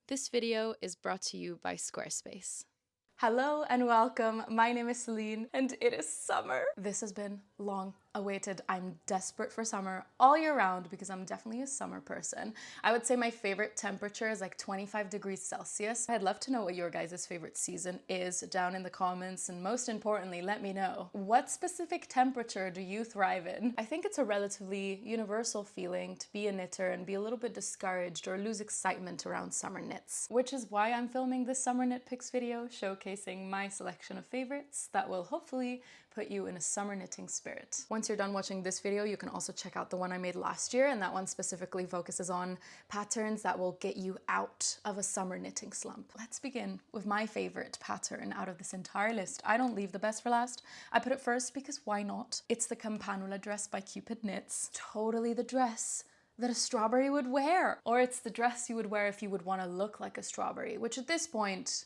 This video is brought to you by Squarespace. Hello and welcome. My name is Céline and it is summer. This has been long awaited. I'm desperate for summer all year round because I'm definitely a summer person. I would say my favorite temperature is like 25 degrees Celsius. I'd love to know what your guys' favorite season is down in the comments, and most importantly, let me know, what specific temperature do you thrive in? I think it's a relatively universal feeling to be a knitter and be a little bit discouraged or lose excitement around summer knits, which is why I'm filming this summer knit picks video showcasing my selection of favorites that will hopefully put you in a summer knitting spirit. Once you're done watching this video, you can also check out the one I made last year, and that one specifically focuses on patterns that will get you out of a summer knitting slump. Let's begin with my favorite pattern out of this entire list. I don't leave the best for last. I put it first because why not? It's the Campanula Dress by Cupid Knits. Totally the dress that a strawberry would wear. Or it's the dress you would wear if you would want to look like a strawberry, which at this point,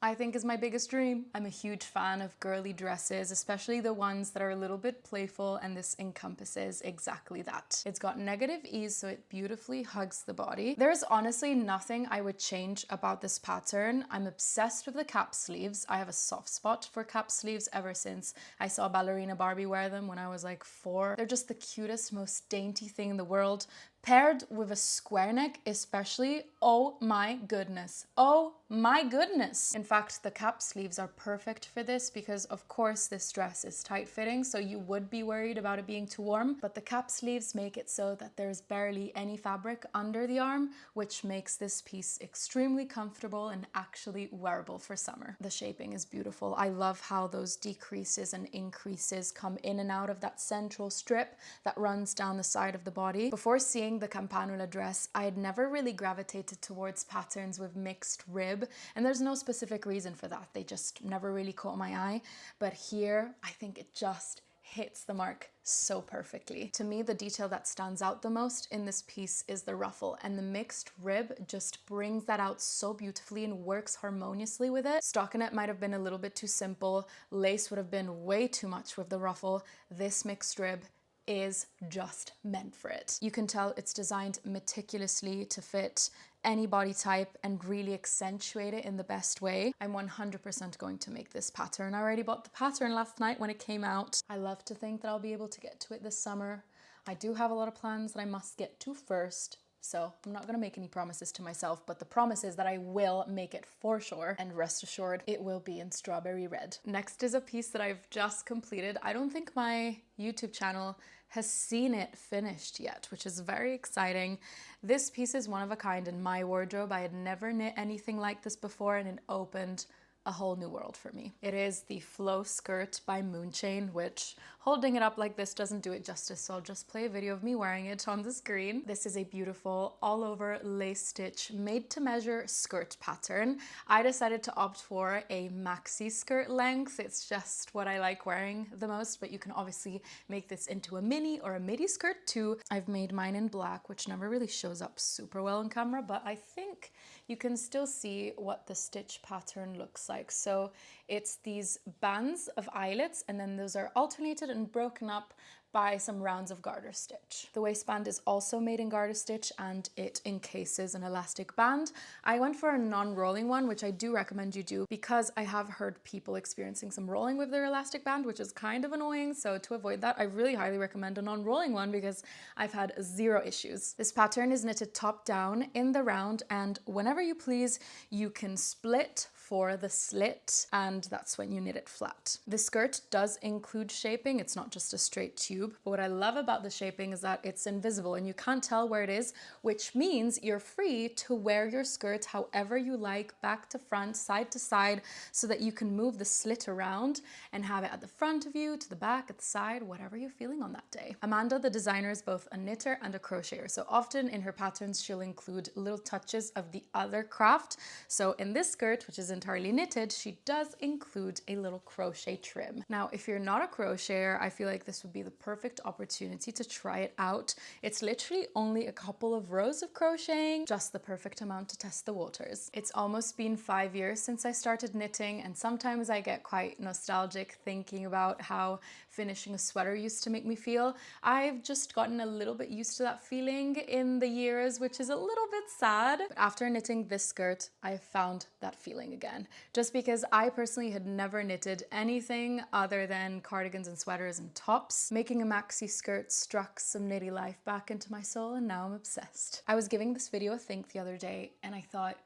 I think is my biggest dream. I'm a huge fan of girly dresses, especially the ones that are a little bit playful, and this encompasses exactly that. It's got negative ease, so it beautifully hugs the body. There's honestly nothing I would change about this pattern. I'm obsessed with the cap sleeves. I have a soft spot for cap sleeves ever since I saw Ballerina Barbie wear them when I was like 4. They're just the cutest, most dainty thing in the world. Paired with a square neck especially, oh my goodness. Oh my goodness. In fact, the cap sleeves are perfect for this because of course this dress is tight fitting, so you would be worried about it being too warm, but the cap sleeves make it so that there's barely any fabric under the arm, which makes this piece extremely comfortable and actually wearable for summer. The shaping is beautiful. I love how those decreases and increases come in and out of that central strip that runs down the side of the body. Before seeing the Campanula dress, I had never really gravitated towards patterns with mixed rib, and there's no specific reason for that. They just never really caught my eye. But here, I think it just hits the mark so perfectly. To me, the detail that stands out the most in this piece is the ruffle, and the mixed rib just brings that out so beautifully and works harmoniously with it. Stockinette might have been a little bit too simple. Lace would have been way too much with the ruffle. This mixed rib is just meant for it. You can tell it's designed meticulously to fit any body type and really accentuate it in the best way. I'm 100% going to make this pattern. I already bought the pattern last night when it came out. I love to think that I'll be able to get to it this summer. I do have a lot of plans that I must get to first, so I'm not gonna make any promises to myself, but the promise is that I will make it for sure, and rest assured it will be in strawberry red. Next is a piece that I've just completed. I don't think my YouTube channel has seen it finished yet, which is very exciting. This piece is one of a kind in my wardrobe. I had never knit anything like this before, and it opened a whole new world for me. It is the Flow Skirt by Moonchain, which holding it up like this doesn't do it justice, so I'll just play a video of me wearing it on the screen. This is a beautiful all over lace stitch made to measure skirt pattern. I decided to opt for a maxi skirt length. It's just what I like wearing the most, but you can obviously make this into a mini or a midi skirt too. I've made mine in black, which never really shows up super well on camera, but I think you can still see what the stitch pattern looks like. So it's these bands of eyelets, and then those are alternated and broken up by some rounds of garter stitch. The waistband is also made in garter stitch, and it encases an elastic band. I went for a non-rolling one, which I do recommend you do because I have heard people experiencing some rolling with their elastic band, which is kind of annoying. So to avoid that, I really highly recommend a non-rolling one because I've had 0 issues. This pattern is knitted top down in the round, and whenever you please, you can split for the slit, and that's when you knit it flat. The skirt does include shaping. It's not just a straight tube, but what I love about the shaping is that it's invisible and you can't tell where it is, which means you're free to wear your skirt however you like, back to front, side to side, so that you can move the slit around and have it at the front of you, to the back, at the side, whatever you're feeling on that day. Amanda, the designer, is both a knitter and a crocheter, so often in her patterns she'll include little touches of the other craft. So in this skirt, which is entirely knitted, she does include a little crochet trim. Now, if you're not a crocheter, I feel like this would be the perfect opportunity to try it out. It's literally only a couple of rows of crocheting, just the perfect amount to test the waters. It's almost been 5 years since I started knitting, and sometimes I get quite nostalgic thinking about how finishing a sweater used to make me feel. I've just gotten a little bit used to that feeling in the years, which is a little bit sad. But after knitting this skirt, I found that feeling again. Just because I personally had never knitted anything other than cardigans and sweaters and tops. Making a maxi skirt struck some knitty life back into my soul, and now I'm obsessed. I was giving this video a think the other day, and I thought,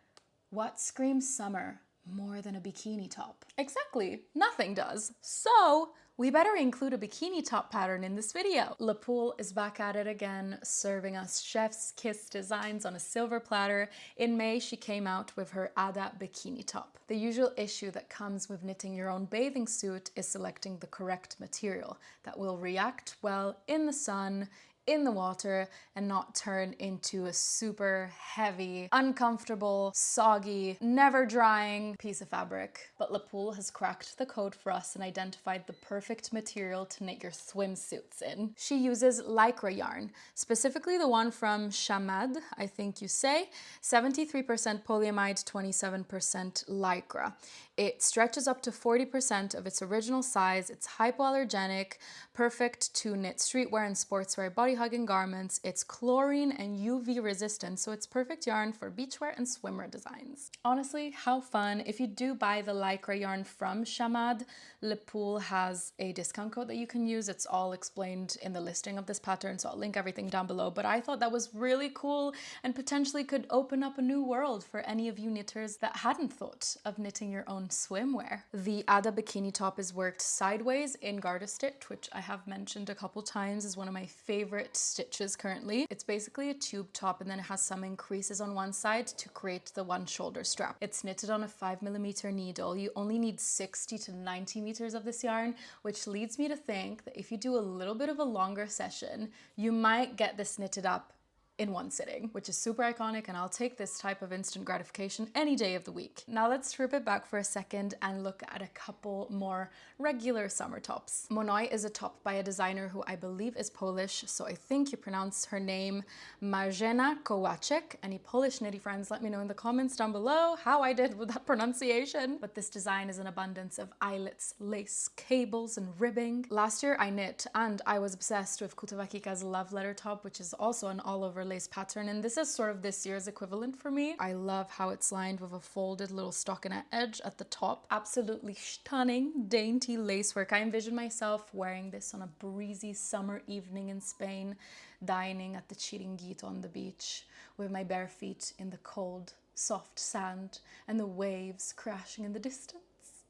what screams summer more than a bikini top? Exactly, nothing does. So we better include a bikini top pattern in this video. Le Pool is back at it again, serving us chef's kiss designs on a silver platter. In May, she came out with her Ada bikini top. The usual issue that comes with knitting your own bathing suit is selecting the correct material that will react well in the sun, in the water, and not turn into a super heavy, uncomfortable, soggy, never drying piece of fabric. But Le Pool has cracked the code for us and identified the perfect material to knit your swimsuits in. She uses lycra yarn, specifically the one from Chamad, I think you say, 73% polyamide, 27% lycra. It stretches up to 40% of its original size. It's hypoallergenic, perfect to knit streetwear and sportswear body-hugging garments. It's chlorine and UV resistant, so it's perfect yarn for beachwear and swimwear designs. Honestly, how fun. If you do buy the lycra yarn from Chamad, Le Pool has a discount code that you can use. It's all explained in the listing of this pattern, so I'll link everything down below. But I thought that was really cool and potentially could open up a new world for any of you knitters that hadn't thought of knitting your own swimwear. The Ada bikini top is worked sideways in garter stitch, which I have mentioned a couple times is one of my favorite stitches currently. It's basically a tube top, and then it has some increases on one side to create the one shoulder strap. It's knitted on a 5mm needle. You only need 60 to 90 meters of this yarn, which leads me to think that if you do a little bit of a longer session, you might get this knitted up in one sitting, which is super iconic, and I'll take this type of instant gratification any day of the week. Now let's strip it back for a second and look at a couple more regular summer tops. Monoy is a top by a designer who I believe is Polish, so I think you pronounce her name Marzena Kowaczek. Any Polish knitty friends, let me know in the comments down below how I did with that pronunciation. But this design is an abundance of eyelets, lace, cables, and ribbing. Last year I knit, and I was obsessed with Kutawakika's Love Letter top, which is also an all-over lace pattern, and this is sort of this year's equivalent for me. I love how it's lined with a folded little stockinette edge at the top. Absolutely stunning, dainty lace work. I envision myself wearing this on a breezy summer evening in Spain, dining at the Chiringuito on the beach, with my bare feet in the cold, soft sand and the waves crashing in the distance.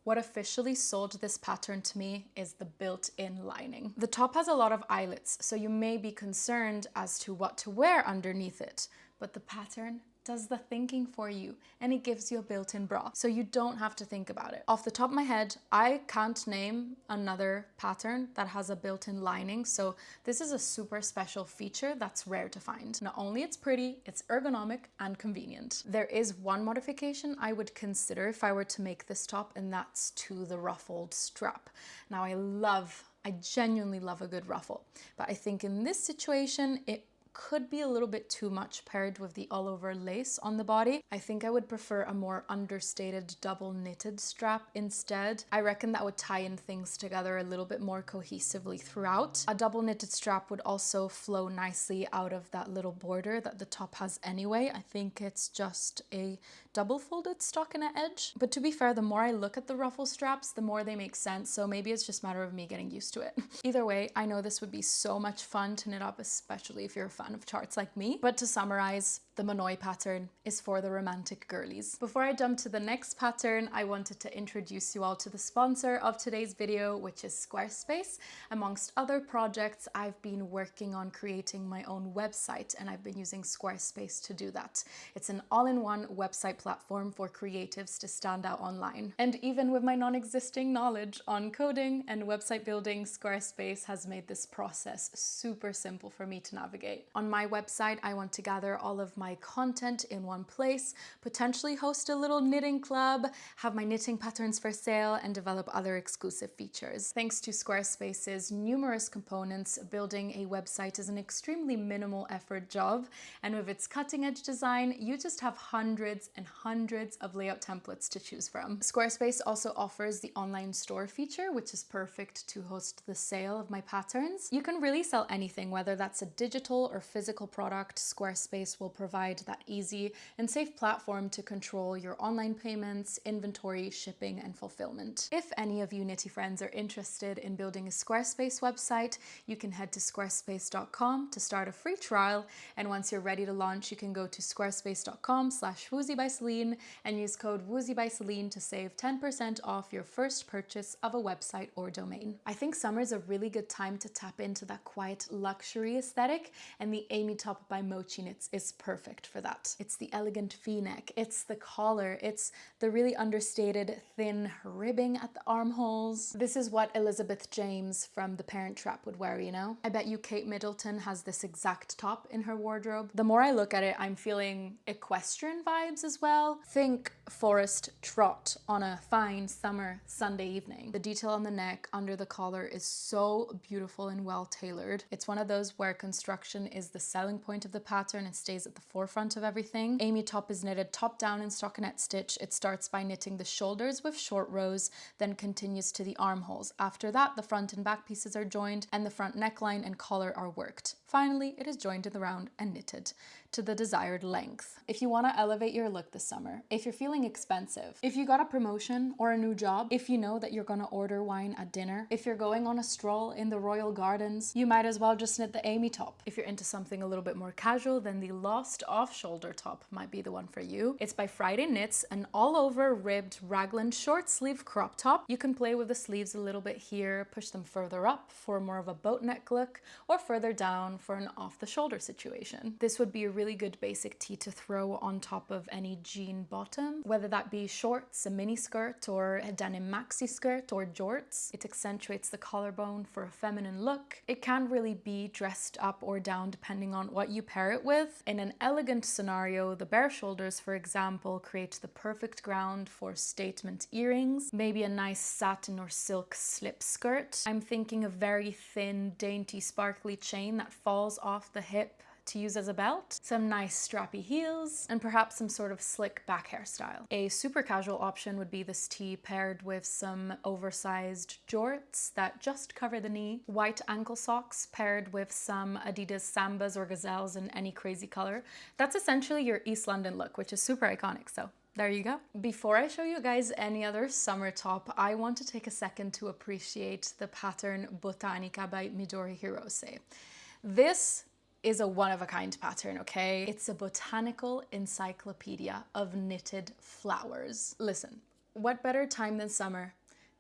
What officially sold this pattern to me is the built-in lining. The top has a lot of eyelets, so you may be concerned as to what to wear underneath it, but the pattern does the thinking for you, and it gives you a built-in bra, so you don't have to think about it. Off the top of my head, I can't name another pattern that has a built-in lining, so this is a super special feature that's rare to find. Not only it's pretty, it's ergonomic and convenient. There is one modification I would consider if I were to make this top, and that's to the ruffled strap. Now I genuinely love a good ruffle, but I think in this situation, it could be a little bit too much paired with the all over lace on the body. I think I would prefer a more understated double knitted strap instead. I reckon that would tie in things together a little bit more cohesively throughout. A double knitted strap would also flow nicely out of that little border that the top has anyway. I think it's just a double folded stockinette edge. But to be fair, the more I look at the ruffle straps, the more they make sense, so maybe it's just a matter of me getting used to it. Either way, I know this would be so much fun to knit up, especially if you're a fan of charts like me. But to summarize, the Monoy pattern is for the romantic girlies. Before I jump to the next pattern, I wanted to introduce you all to the sponsor of today's video, which is Squarespace. Amongst other projects, I've been working on creating my own website, and I've been using Squarespace to do that. It's an all-in-one website platform for creatives to stand out online. And even with my non-existing knowledge on coding and website building, Squarespace has made this process super simple for me to navigate. On my website, I want to gather all of my my content in one place, potentially host a little knitting club, have my knitting patterns for sale, and develop other exclusive features. Thanks to Squarespace's numerous components, building a website is an extremely minimal effort job, and with its cutting-edge design, you just have hundreds and hundreds of layout templates to choose from. Squarespace also offers the online store feature, which is perfect to host the sale of my patterns. You can really sell anything, whether that's a digital or physical product. Squarespace will provide that easy and safe platform to control your online payments, inventory, shipping, and fulfillment. If any of you Knitty friends are interested in building a Squarespace website, you can head to squarespace.com to start a free trial, and once you're ready to launch, you can go to squarespace.com/Woozy by Céline and use code Woozy by Céline to save 10% off your first purchase of a website or domain. I think summer is a really good time to tap into that quiet luxury aesthetic, and the Amy top by Mochi Knits is perfect for that. It's the elegant v-neck, it's the collar, it's the really understated thin ribbing at the armholes. This is what Elizabeth James from The Parent Trap would wear, you know? I bet you Kate Middleton has this exact top in her wardrobe. The more I look at it, I'm feeling equestrian vibes as well. Think forest trot on a fine summer Sunday evening. The detail on the neck under the collar is so beautiful and well tailored. It's one of those where construction is the selling point of the pattern and stays at the forefront of everything. Amy top is knitted top down in stockinette stitch. It starts by knitting the shoulders with short rows, then continues to the armholes. After that, the front and back pieces are joined and the front neckline and collar are worked. Finally, it is joined to the round and knitted to the desired length. If you want to elevate your look this summer, if you're feeling expensive, if you got a promotion or a new job, if you know that you're going to order wine at dinner, if you're going on a stroll in the Royal Gardens, you might as well just knit the Amy top. If you're into something a little bit more casual, then the Lost off-shoulder top might be the one for you. It's by Friday Knits, an all-over ribbed raglan short sleeve crop top. You can play with the sleeves a little bit here, push them further up for more of a boat neck look, or further down for an off-the-shoulder situation. This would be a really good basic tee to throw on top of any jean bottom, whether that be shorts, a mini skirt, or a denim maxi skirt, or jorts. It accentuates the collarbone for a feminine look. It can really be dressed up or down depending on what you pair it with. In an elegant scenario, the bare shoulders, for example, create the perfect ground for statement earrings, maybe a nice satin or silk slip skirt. I'm thinking a very thin, dainty, sparkly chain that falls off the hip to use as a belt, some nice strappy heels, and perhaps some sort of slick back hairstyle. A super casual option would be this tee paired with some oversized jorts that just cover the knee, white ankle socks paired with some Adidas Sambas or Gazelles in any crazy color. That's essentially your East London look, which is super iconic, so there you go. Before I show you guys any other summer top, I want to take a second to appreciate the pattern Botanica by Midori Hirose. This is a one-of-a-kind pattern, okay? It's a botanical encyclopedia of knitted flowers. Listen, what better time than summer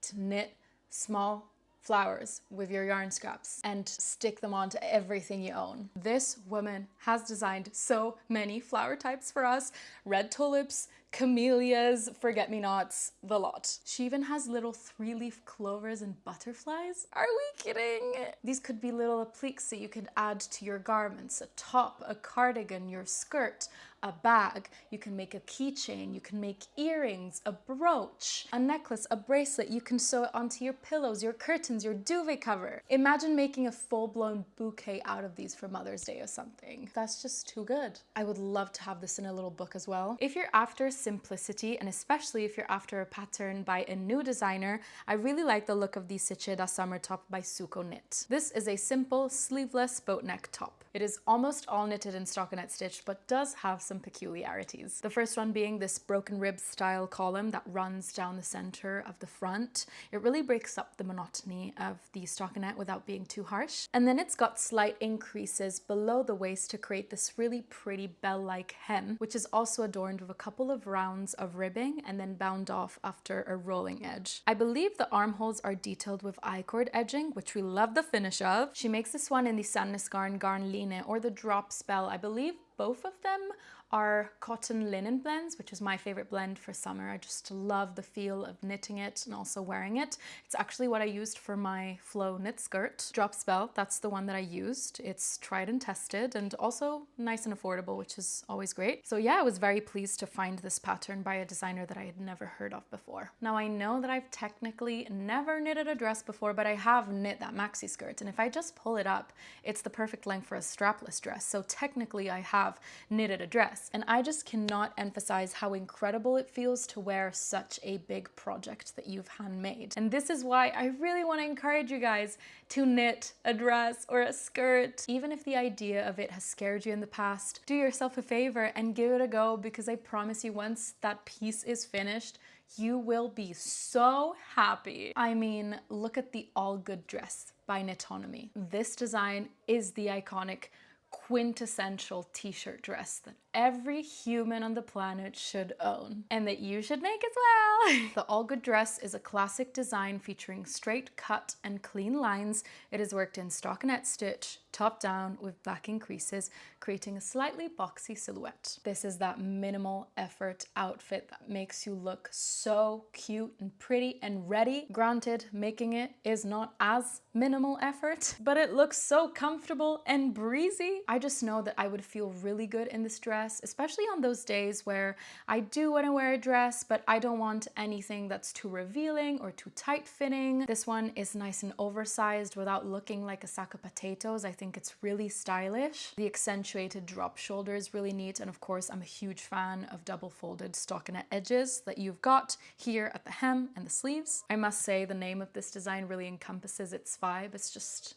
to knit small flowers with your yarn scraps and stick them onto everything you own. This woman has designed so many flower types for us. Red tulips, camellias, forget-me-nots, the lot. She even has little 3-leaf clovers and butterflies. Are we kidding? These could be little appliques that you could add to your garments, a top, a cardigan, your skirt, a bag. You can make a keychain, you can make earrings, a brooch, a necklace, a bracelet. You can sew it onto your pillows, your curtains, your duvet cover. Imagine making a full-blown bouquet out of these for Mother's Day or something. That's just too good. I would love to have this in a little book as well. If you're after simplicity, and especially if you're after a pattern by a new designer, I really like the look of the Sicheda summer top by Suko Knit. This is a simple sleeveless boat neck top. It is almost all knitted in stockinette stitch, but does have some peculiarities. The first one being this broken rib style column that runs down the center of the front. It really breaks up the monotony of the stockinette without being too harsh. And then it's got slight increases below the waist to create this really pretty bell-like hem, which is also adorned with a couple of rounds of ribbing and then bound off after a rolling edge. I believe the armholes are detailed with I-cord edging, which we love the finish of. She makes this one in the Sandnes garn Line or the drop spell. I believe both of them are cotton linen blends, which is my favorite blend for summer. I just love the feel of knitting it and also wearing it. It's actually what I used for my flow knit skirt. Drop Spell, that's the one that I used. It's tried and tested and also nice and affordable, which is always great. So yeah, I was very pleased to find this pattern by a designer that I had never heard of before. Now I know that I've technically never knitted a dress before, but I have knit that maxi skirt, and if I just pull it up, it's the perfect length for a strapless dress. So technically I have knitted a dress, and I just cannot emphasize how incredible it feels to wear such a big project that you've handmade. And this is why I really want to encourage you guys to knit a dress or a skirt. Even if the idea of it has scared you in the past, do yourself a favor and give it a go, because I promise you, once that piece is finished, you will be so happy. I mean, look at the All Good dress by Knitonomy. This design is the iconic quintessential t-shirt dress that every human on the planet should own, and that you should make as well. The All Good dress is a classic design featuring straight cut and clean lines. It is worked in stockinette stitch, top down with backing creases, creating a slightly boxy silhouette. This is that minimal effort outfit that makes you look so cute and pretty and ready. Granted, making it is not as minimal effort, but it looks so comfortable and breezy. I just know that I would feel really good in this dress, especially on those days where I do want to wear a dress, but I don't want anything that's too revealing or too tight fitting. This one is nice and oversized without looking like a sack of potatoes. I think it's really stylish. The accentuated drop shoulder is really neat, and of course I'm a huge fan of double folded stockinette edges that you've got here at the hem and the sleeves. I must say the name of this design really encompasses its vibe. It's just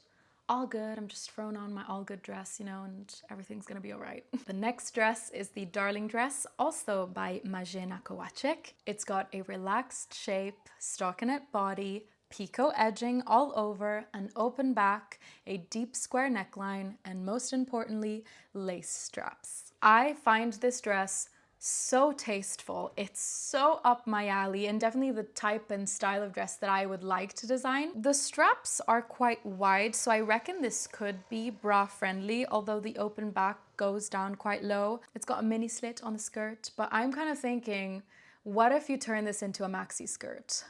all good. I'm just throwing on my All Good dress, you know, and everything's gonna be all right. The next dress is the Darling dress, also by Marzena Kowacek. It's got a relaxed shape, stockinette body, picot edging all over, an open back, a deep square neckline, and most importantly, lace straps. I find this dress so tasteful. It's so up my alley, and definitely the type and style of dress that I would like to design. The straps are quite wide, so I reckon this could be bra friendly, although the open back goes down quite low. It's got a mini slit on the skirt, but I'm kind of thinking, what if you turn this into a maxi skirt?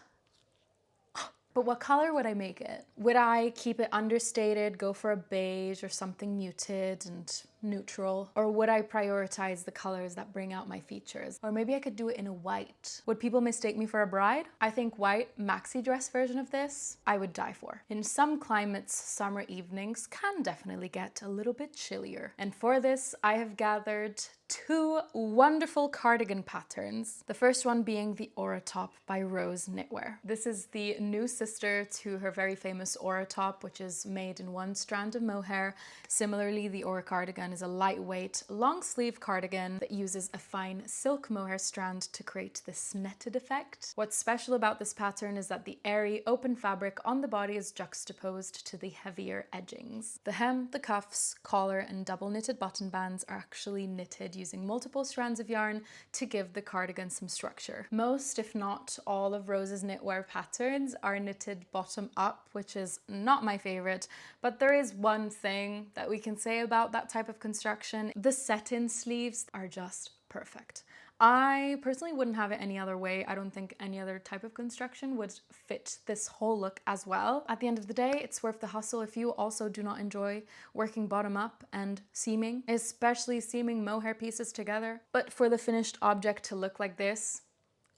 But what color would I make it? Would I keep it understated, go for a beige or something muted and neutral? Or would I prioritize the colors that bring out my features? Or maybe I could do it in a white. Would people mistake me for a bride? I think white maxi dress version of this, I would die for. In some climates, summer evenings can definitely get a little bit chillier. And for this, I have gathered two wonderful cardigan patterns. The first one being the Aura Top by Rose Knitwear. This is the new sister to her very famous Aura Top, which is made in one strand of mohair. Similarly, the Aura cardigan is a lightweight, long sleeve cardigan that uses a fine silk mohair strand to create this netted effect. What's special about this pattern is that the airy, open fabric on the body is juxtaposed to the heavier edgings. The hem, the cuffs, collar, and double knitted button bands are actually knitted using multiple strands of yarn to give the cardigan some structure. Most, if not all, of Rose's knitwear patterns are knitted bottom up, which is not my favorite, but there is one thing that we can say about that type of construction. The set-in sleeves are just perfect. I personally wouldn't have it any other way. I don't think any other type of construction would fit this whole look as well. At the end of the day, it's worth the hustle if you also do not enjoy working bottom up and seaming, especially seaming mohair pieces together. But for the finished object to look like this,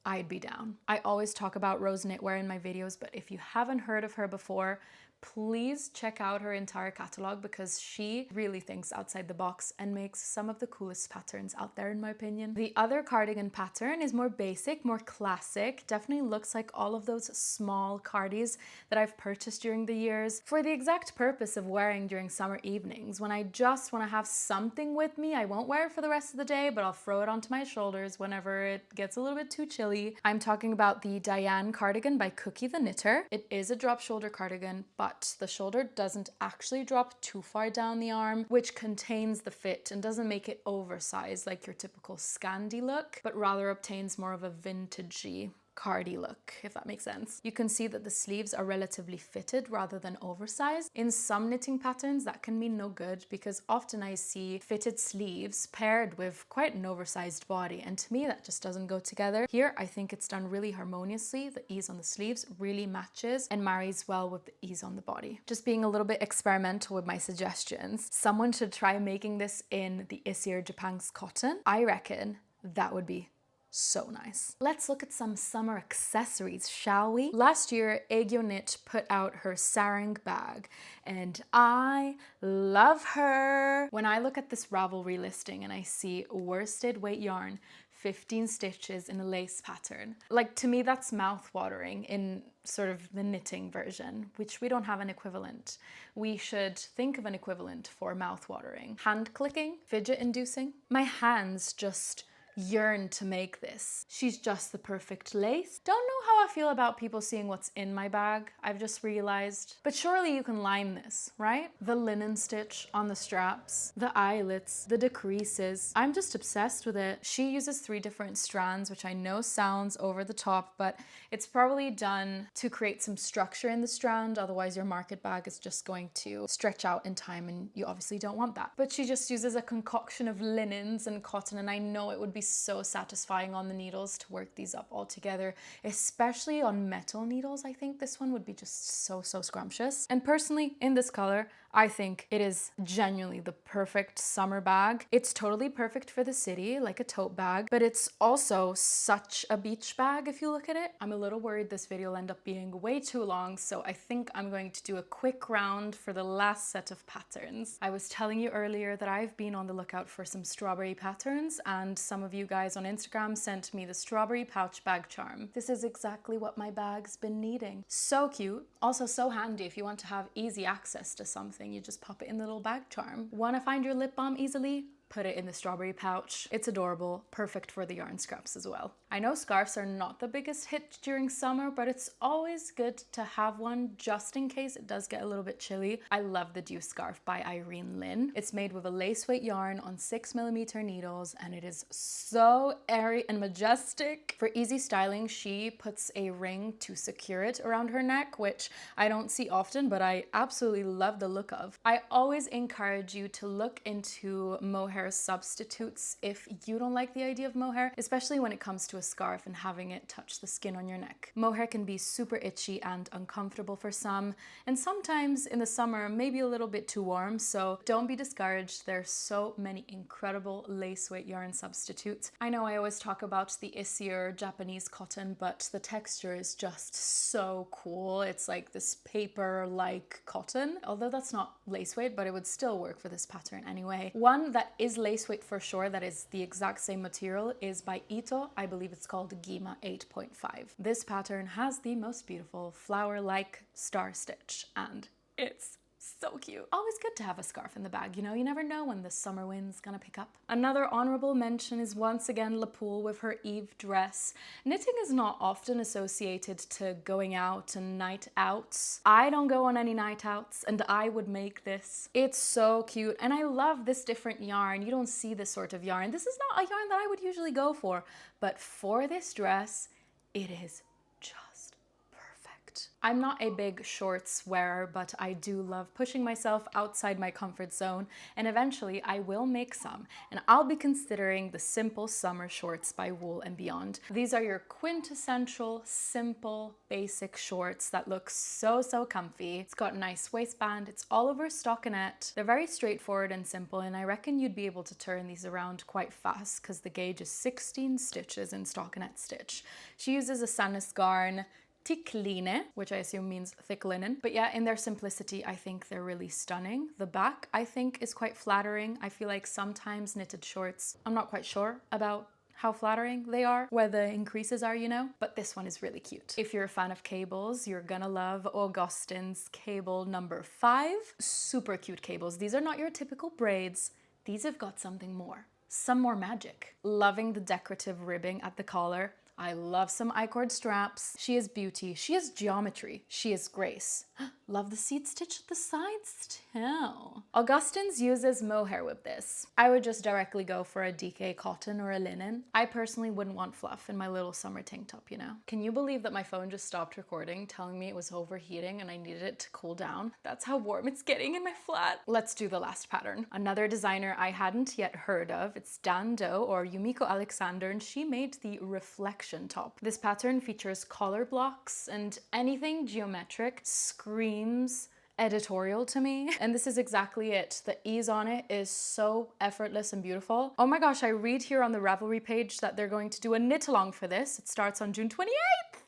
I'd be down. I always talk about Rose Knitwear in my videos, but if you haven't heard of her before, please check out her entire catalog, because she really thinks outside the box and makes some of the coolest patterns out there, in my opinion. The other cardigan pattern is more basic, more classic, definitely looks like all of those small cardis that I've purchased during the years for the exact purpose of wearing during summer evenings. When I just want to have something with me, I won't wear it for the rest of the day, but I'll throw it onto my shoulders whenever it gets a little bit too chilly. I'm talking about the Diane Cardigan by Cookie the Knitter. It is a drop shoulder cardigan, but the shoulder doesn't actually drop too far down the arm, which contains the fit and doesn't make it oversized like your typical Scandi look, but rather obtains more of a vintagey cardi look, if that makes sense. You can see that the sleeves are relatively fitted rather than oversized. In some knitting patterns, that can mean no good because often I see fitted sleeves paired with quite an oversized body, and to me that just doesn't go together. Here, I think it's done really harmoniously. The ease on the sleeves really matches and marries well with the ease on the body. Just being a little bit experimental with my suggestions, someone should try making this in the Issir Japan's cotton. I reckon that would be so nice. Let's look at some summer accessories, shall we? Last year, Aegyo Knit put out her Saring bag, and I love her. When I look at this Ravelry listing and I see worsted weight yarn, 15 stitches in a lace pattern. Like, to me, that's mouth-watering in sort of the knitting version, which we don't have an equivalent. We should think of an equivalent for mouth-watering. Hand-clicking, fidget-inducing. My hands just yearn to make this. She's just the perfect lace. Don't know how I feel about people seeing what's in my bag, I've just realized. But surely you can line this, right? The linen stitch on the straps, the eyelets, the decreases. I'm just obsessed with it. She uses 3 different strands, which I know sounds over the top, but it's probably done to create some structure in the strand. Otherwise your market bag is just going to stretch out in time, and you obviously don't want that. But she just uses a concoction of linens and cotton, and I know it would be so satisfying on the needles to work these up all together, especially on metal needles. I think this one would be just so scrumptious. And personally, in this color, I think it is genuinely the perfect summer bag. It's totally perfect for the city, like a tote bag, but it's also such a beach bag if you look at it. I'm a little worried this video will end up being way too long, so I think I'm going to do a quick round for the last set of patterns. I was telling you earlier that I've been on the lookout for some strawberry patterns, and some of you guys on Instagram sent me the strawberry pouch bag charm. This is exactly what my bag's been needing. So cute, also so handy if you want to have easy access to something. You just pop it in the little bag charm. Want to find your lip balm easily? Put it in the strawberry pouch. It's adorable, perfect for the yarn scraps as well. I know scarves are not the biggest hit during summer, but it's always good to have one just in case it does get a little bit chilly. I love the Dew Scarf by Irene Lynn. It's made with a lace weight yarn on 6mm needles, and it is so airy and majestic. For easy styling, she puts a ring to secure it around her neck, which I don't see often, but I absolutely love the look of. I always encourage you to look into mohair substitutes if you don't like the idea of mohair, especially when it comes to a scarf and having it touch the skin on your neck. Mohair can be super itchy and uncomfortable for some, and sometimes in the summer maybe a little bit too warm, so don't be discouraged. There's so many incredible lace weight yarn substitutes. I know I always talk about the Issir Japanese cotton, but the texture is just so cool. It's like this paper-like cotton, although that's not lace weight, but it would still work for this pattern anyway. One that is lace weight for sure, that is the exact same material, is by Ito. I believe it's called Gima 8.5. This pattern has the most beautiful flower-like star stitch, and it's so cute. Always good to have a scarf in the bag, you know, you never know when the summer wind's gonna pick up. Another honorable mention is once again Lapoule with her Eve dress. Knitting is not often associated to going out and night outs. I don't go on any night outs, and I would make this. It's so cute, and I love this different yarn. You don't see this sort of yarn. This is not a yarn that I would usually go for, but for this dress, it is just perfect. I'm not a big shorts wearer, but I do love pushing myself outside my comfort zone, and eventually I will make some, and I'll be considering the simple summer shorts by Wool and Beyond. These are your quintessential, simple, basic shorts that look so comfy. It's got a nice waistband, it's all over stockinette. They're very straightforward and simple, and I reckon you'd be able to turn these around quite fast because the gauge is 16 stitches in stockinette stitch. She uses a Sannes garn, Tickline, which I assume means thick linen. But yeah, in their simplicity, I think they're really stunning. The back, I think, is quite flattering. I feel like sometimes knitted shorts, I'm not quite sure about how flattering they are, where the increases are, you know, but this one is really cute. If you're a fan of cables, you're gonna love Augustin's cable number 5. Super cute cables. These are not your typical braids. These have got something more, some more magic. Loving the decorative ribbing at the collar. I love some I-cord straps. She is beauty, she is geometry, she is grace. Love the seed stitch at the sides hell. Augustins uses mohair with this. I would just directly go for a DK cotton or a linen. I personally wouldn't want fluff in my little summer tank top, you know? Can you believe that my phone just stopped recording, telling me it was overheating and I needed it to cool down? That's how warm it's getting in my flat. Let's do the last pattern. Another designer I hadn't yet heard of. It's Dan Doe or Yumiko Alexander, and she made the reflection top. This pattern features color blocks, and anything geometric screams editorial to me, and this is exactly it. The ease on it is so effortless and beautiful. Oh my gosh, I read here on the Ravelry page that they're going to do a knit along for this. It starts on June 28th.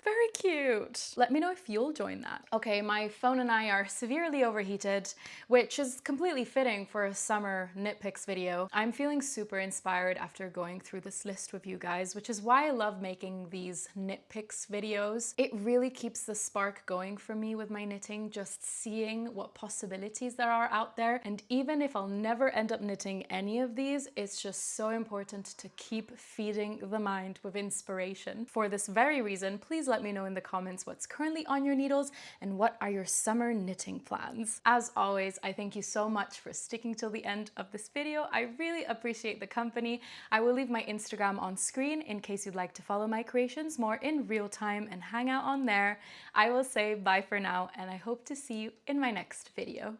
Very cute. Let me know if you'll join that. Okay, my phone and I are severely overheated, which is completely fitting for a summer knit picks video. I'm feeling super inspired after going through this list with you guys, which is why I love making these knit picks videos. It really keeps the spark going for me with my knitting, just seeing what possibilities there are out there. And even if I'll never end up knitting any of these, it's just so important to keep feeding the mind with inspiration. For this very reason, please let me know in the comments what's currently on your needles and what are your summer knitting plans. As always, I thank you so much for sticking till the end of this video. I really appreciate the company. I will leave my Instagram on screen in case you'd like to follow my creations more in real time and hang out on there. I will say bye for now, and I hope to see you in my next video.